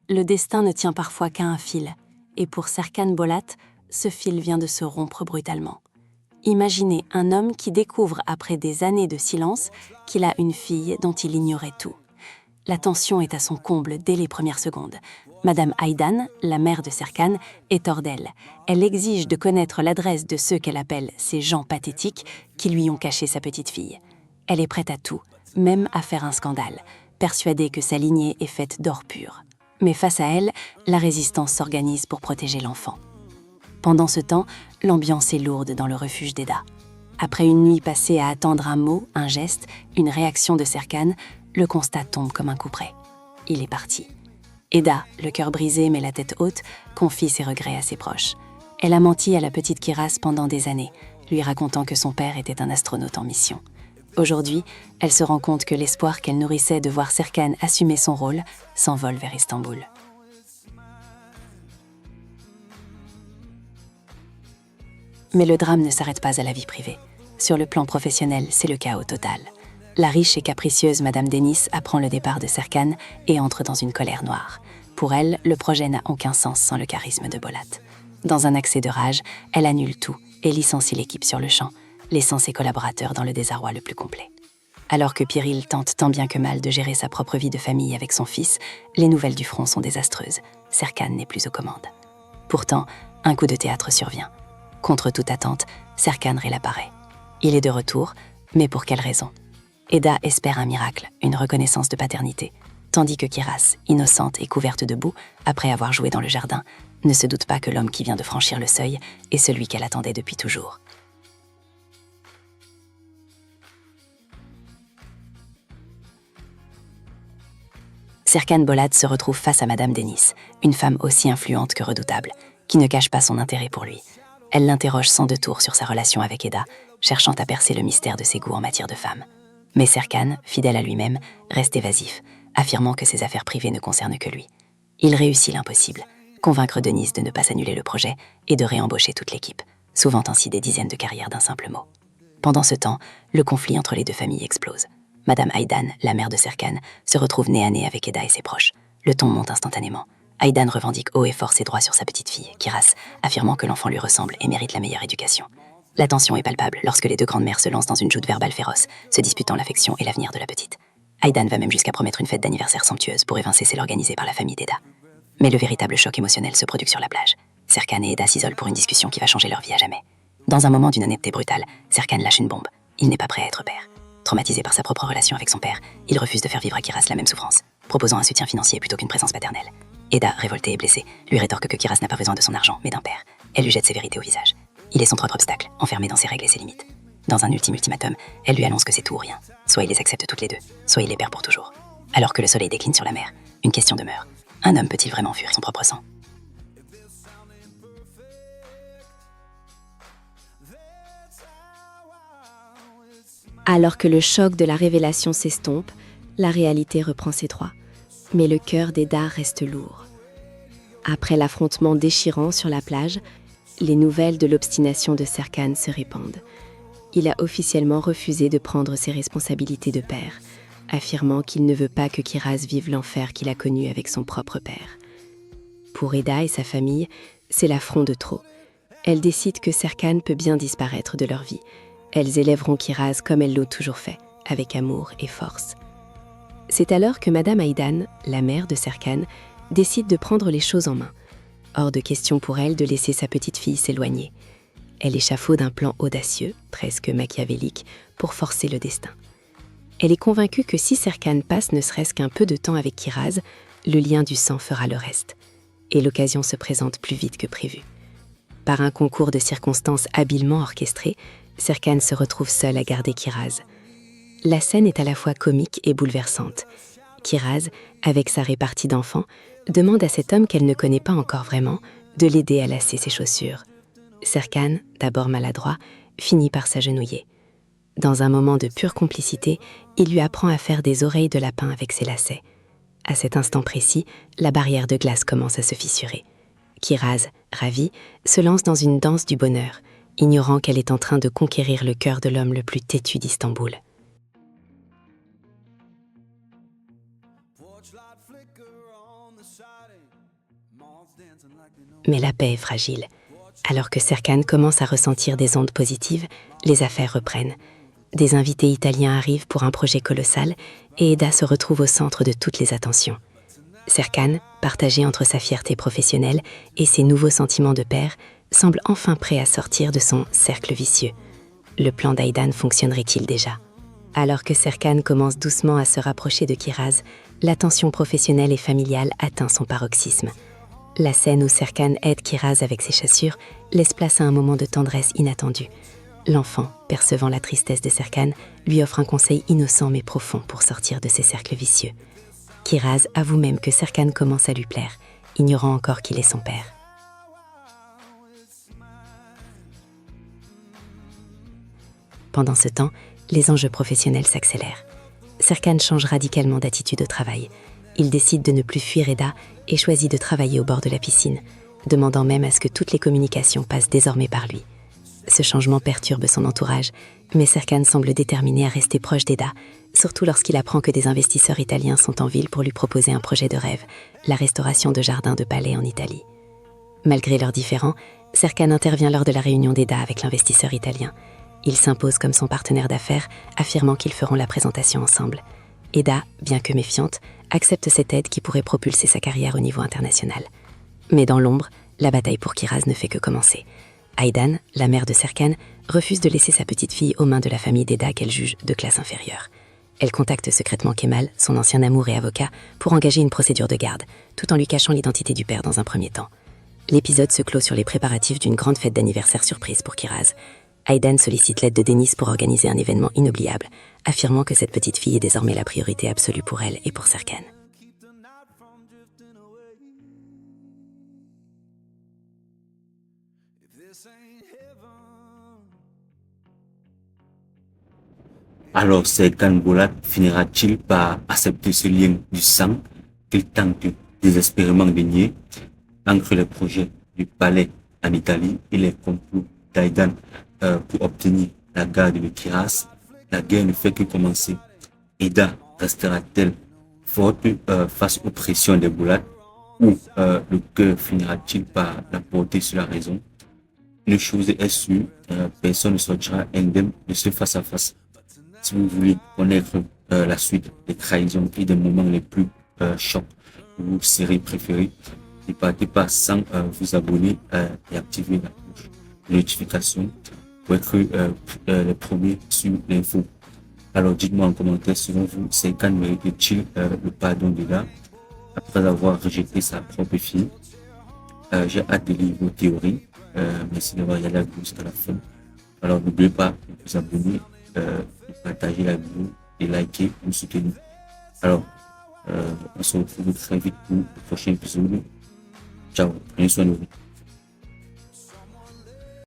Le destin ne tient parfois qu'à un fil, et pour Serkan Bolat, ce fil vient de se rompre brutalement. Imaginez un homme qui découvre après des années de silence qu'il a une fille dont il ignorait tout. La tension est à son comble dès les premières secondes. Madame Aydan, la mère de Serkan, est hors d'elle. Elle exige de connaître l'adresse de ceux qu'elle appelle ces gens pathétiques qui lui ont caché sa petite fille. Elle est prête à tout, même à faire un scandale, persuadée que sa lignée est faite d'or pur. Mais face à elle, la résistance s'organise pour protéger l'enfant. Pendant ce temps, l'ambiance est lourde dans le refuge d'Eda. Après une nuit passée à attendre un mot, un geste, une réaction de Serkan, le constat tombe comme un coup près. Il est parti. Eda, le cœur brisé mais la tête haute, confie ses regrets à ses proches. Elle a menti à la petite Kiraz pendant des années, lui racontant que son père était un astronaute en mission. Aujourd'hui, elle se rend compte que l'espoir qu'elle nourrissait de voir Serkan assumer son rôle s'envole vers Istanbul. Mais le drame ne s'arrête pas à la vie privée. Sur le plan professionnel, c'est le chaos total. La riche et capricieuse Madame Deniz apprend le départ de Serkan et entre dans une colère noire. Pour elle, le projet n'a aucun sens sans le charisme de Bolat. Dans un accès de rage, elle annule tout et licencie l'équipe sur le champ, laissant ses collaborateurs dans le désarroi le plus complet. Alors que Piril tente tant bien que mal de gérer sa propre vie de famille avec son fils, les nouvelles du front sont désastreuses. Serkan n'est plus aux commandes. Pourtant, un coup de théâtre survient. Contre toute attente, Serkan réapparaît. Il est de retour, mais pour quelle raison ? Eda espère un miracle, une reconnaissance de paternité, tandis que Kiraz, innocente et couverte de boue, après avoir joué dans le jardin, ne se doute pas que l'homme qui vient de franchir le seuil est celui qu'elle attendait depuis toujours. Serkan Bolat se retrouve face à Madame Deniz, une femme aussi influente que redoutable, qui ne cache pas son intérêt pour lui. Elle l'interroge sans détour sur sa relation avec Eda, cherchant à percer le mystère de ses goûts en matière de femme. Mais Serkan, fidèle à lui-même, reste évasif, affirmant que ses affaires privées ne concernent que lui. Il réussit l'impossible, convaincre Deniz de ne pas annuler le projet et de réembaucher toute l'équipe, sauvant ainsi des dizaines de carrières d'un simple mot. Pendant ce temps, le conflit entre les deux familles explose. Madame Aydan, la mère de Serkan, se retrouve nez à nez avec Eda et ses proches. Le ton monte instantanément. Aydan revendique haut et fort ses droits sur sa petite fille, Kiraz, affirmant que l'enfant lui ressemble et mérite la meilleure éducation. La tension est palpable lorsque les deux grandes mères se lancent dans une joute verbale féroce, se disputant l'affection et l'avenir de la petite. Aydan va même jusqu'à promettre une fête d'anniversaire somptueuse pour évincer celle organisée par la famille d'Eda. Mais le véritable choc émotionnel se produit sur la plage. Serkan et Eda s'isolent pour une discussion qui va changer leur vie à jamais. Dans un moment d'une honnêteté brutale, Serkan lâche une bombe. Il n'est pas prêt à être père. Traumatisé par sa propre relation avec son père, il refuse de faire vivre à Kiraz la même souffrance, proposant un soutien financier plutôt qu'une présence paternelle. Eda, révoltée et blessée, lui rétorque que Kiraz n'a pas besoin de son argent, mais d'un père. Elle lui jette ses vérités au visage. Il est son propre obstacle, enfermé dans ses règles et ses limites. Dans un ultime ultimatum, elle lui annonce que c'est tout ou rien. Soit il les accepte toutes les deux, soit il les perd pour toujours. Alors que le soleil décline sur la mer, une question demeure. Un homme peut-il vraiment fuir son propre sang ? Alors que le choc de la révélation s'estompe, la réalité reprend ses droits. Mais le cœur d'Eda reste lourd. Après l'affrontement déchirant sur la plage, les nouvelles de l'obstination de Serkan se répandent. Il a officiellement refusé de prendre ses responsabilités de père, affirmant qu'il ne veut pas que Kiraz vive l'enfer qu'il a connu avec son propre père. Pour Eda et sa famille, c'est l'affront de trop. Elles décident que Serkan peut bien disparaître de leur vie. Elles élèveront Kiraz comme elles l'ont toujours fait, avec amour et force. C'est alors que Madame Aydan, la mère de Serkan, décide de prendre les choses en main. Hors de question pour elle de laisser sa petite fille s'éloigner. Elle échafaude un plan audacieux, presque machiavélique, pour forcer le destin. Elle est convaincue que si Serkan passe ne serait-ce qu'un peu de temps avec Kiraz, le lien du sang fera le reste. Et l'occasion se présente plus vite que prévu. Par un concours de circonstances habilement orchestré, Serkan se retrouve seul à garder Kiraz. La scène est à la fois comique et bouleversante. Kiraz, avec sa répartie d'enfants, demande à cet homme qu'elle ne connaît pas encore vraiment de l'aider à lasser ses chaussures. Serkan, d'abord maladroit, finit par s'agenouiller. Dans un moment de pure complicité, il lui apprend à faire des oreilles de lapin avec ses lacets. À cet instant précis, la barrière de glace commence à se fissurer. Kiraz, ravie, se lance dans une danse du bonheur, ignorant qu'elle est en train de conquérir le cœur de l'homme le plus têtu d'Istanbul. Mais la paix est fragile. Alors que Serkan commence à ressentir des ondes positives, les affaires reprennent. Des invités italiens arrivent pour un projet colossal et Eda se retrouve au centre de toutes les attentions. Serkan, partagé entre sa fierté professionnelle et ses nouveaux sentiments de père, semble enfin prêt à sortir de son cercle vicieux. Le plan d'Aydan fonctionnerait-il déjà ? Alors que Serkan commence doucement à se rapprocher de Kiraz, la tension professionnelle et familiale atteint son paroxysme. La scène où Serkan aide Kiraz avec ses chaussures laisse place à un moment de tendresse inattendu. L'enfant, percevant la tristesse de Serkan, lui offre un conseil innocent mais profond pour sortir de ses cercles vicieux. Kiraz avoue même que Serkan commence à lui plaire, ignorant encore qu'il est son père. Pendant ce temps, les enjeux professionnels s'accélèrent. Serkan change radicalement d'attitude au travail. Il décide de ne plus fuir Eda et choisit de travailler au bord de la piscine, demandant même à ce que toutes les communications passent désormais par lui. Ce changement perturbe son entourage, mais Serkan semble déterminé à rester proche d'Eda, surtout lorsqu'il apprend que des investisseurs italiens sont en ville pour lui proposer un projet de rêve, la restauration de jardins de palais en Italie. Malgré leurs différends, Serkan intervient lors de la réunion d'Eda avec l'investisseur italien. Il s'impose comme son partenaire d'affaires, affirmant qu'ils feront la présentation ensemble. Eda, bien que méfiante, accepte cette aide qui pourrait propulser sa carrière au niveau international. Mais dans l'ombre, la bataille pour Kiraz ne fait que commencer. Aydan, la mère de Serkan, refuse de laisser sa petite fille aux mains de la famille d'Eda qu'elle juge de classe inférieure. Elle contacte secrètement Kemal, son ancien amour et avocat, pour engager une procédure de garde, tout en lui cachant l'identité du père dans un premier temps. L'épisode se clôt sur les préparatifs d'une grande fête d'anniversaire surprise pour Kiraz. Aydan sollicite l'aide de Denis pour organiser un événement inoubliable, affirmant que cette petite fille est désormais la priorité absolue pour elle et pour Serkan. Alors Serkan Bolat finira-t-il par accepter ce lien du sang qu'il tente désespérément de nier entre les projets du palais en Italie et les complots d'Aydan pour obtenir la garde de Kiraz? La guerre ne fait que commencer. Eda restera-t-elle forte face aux pressions des Bolat ou le cœur finira-t-il par la porter sur la raison? Une chose est sûre, personne ne sortira indemne de ce face-à-face. Si vous voulez connaître la suite des trahisons et des moments les plus chocs de vos séries préférées, ne partez pas sans vous abonner et activer la cloche de notification pour être les premiers sur l'info. Alors dites-moi en commentaire, selon vous, Serkan mérite-t-il le pardon d'Eda après avoir rejeté sa propre fille? J'ai hâte de lire vos théories. Merci d'avoir regardé la vidéo jusqu'à la fin. Alors n'oubliez pas de vous abonner, de partager la vidéo et liker pour nous soutenir. Alors, on se retrouve très vite pour le prochain épisode. Ciao, prenez soin de vous.